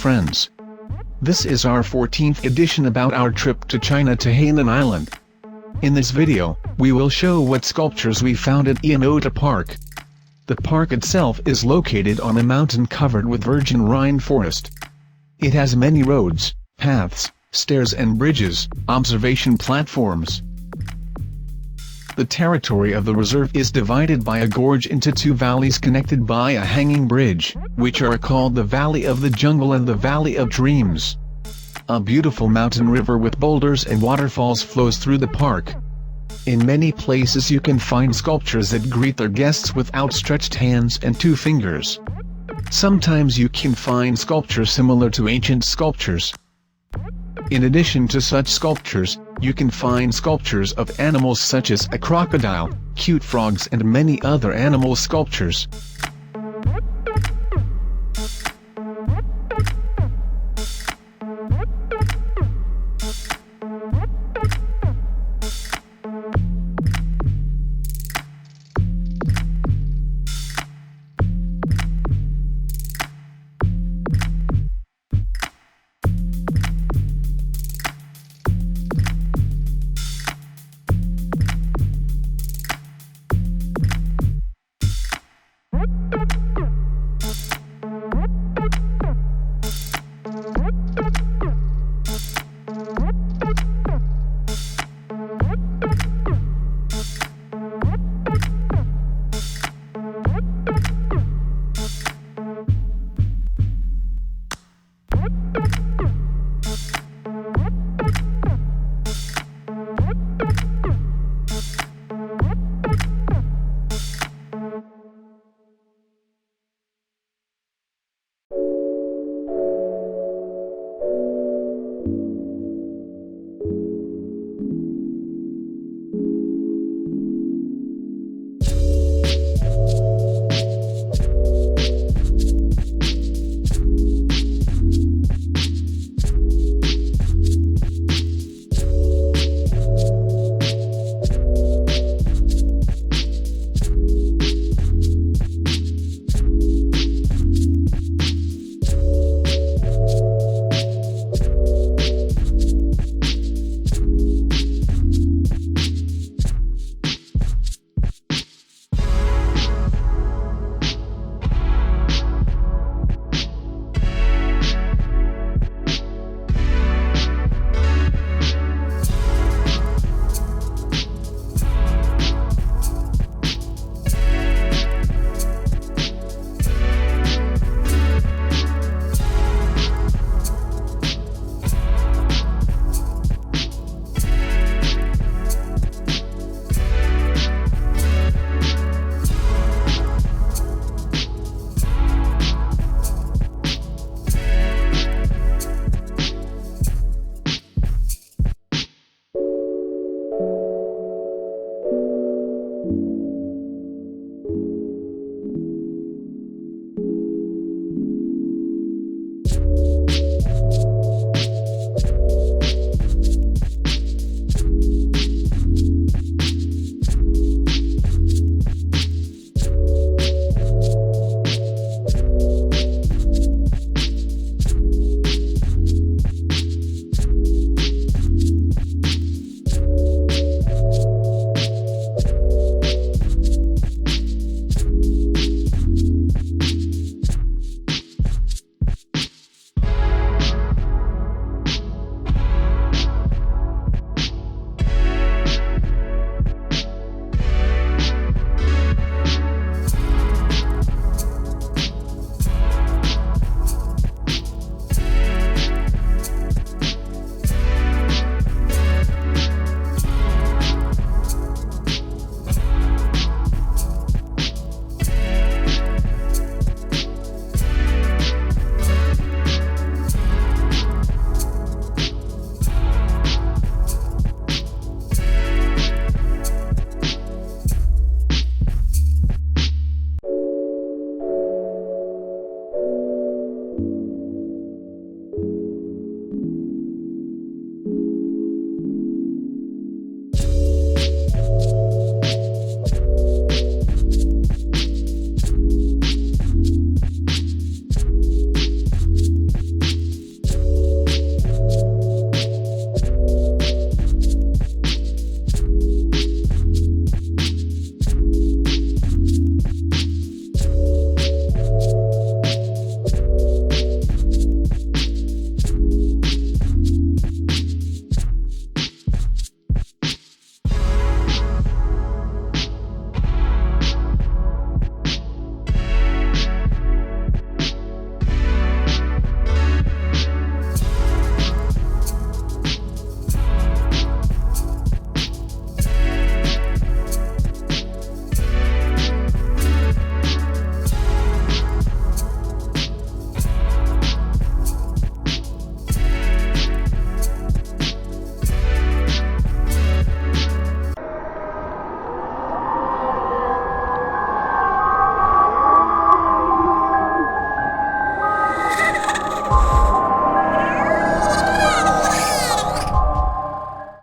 friends. This is our 14th edition about our trip to China to Hainan Island. In this video, we will show what sculptures we found at Yanoda Park. The park itself is located on a mountain covered with virgin rainforest. It has many roads, paths, stairs and bridges, observation platforms. The territory of the reserve is divided by a gorge into two valleys connected by a hanging bridge, which are called the Valley of the Jungle and the Valley of Dreams. A beautiful mountain river with boulders and waterfalls flows through the park. In many places you can find sculptures that greet their guests with outstretched hands and two fingers. Sometimes you can find sculptures similar to ancient sculptures. In addition to such sculptures, you can find sculptures of animals such as a crocodile, cute frogs and many other animal sculptures. What?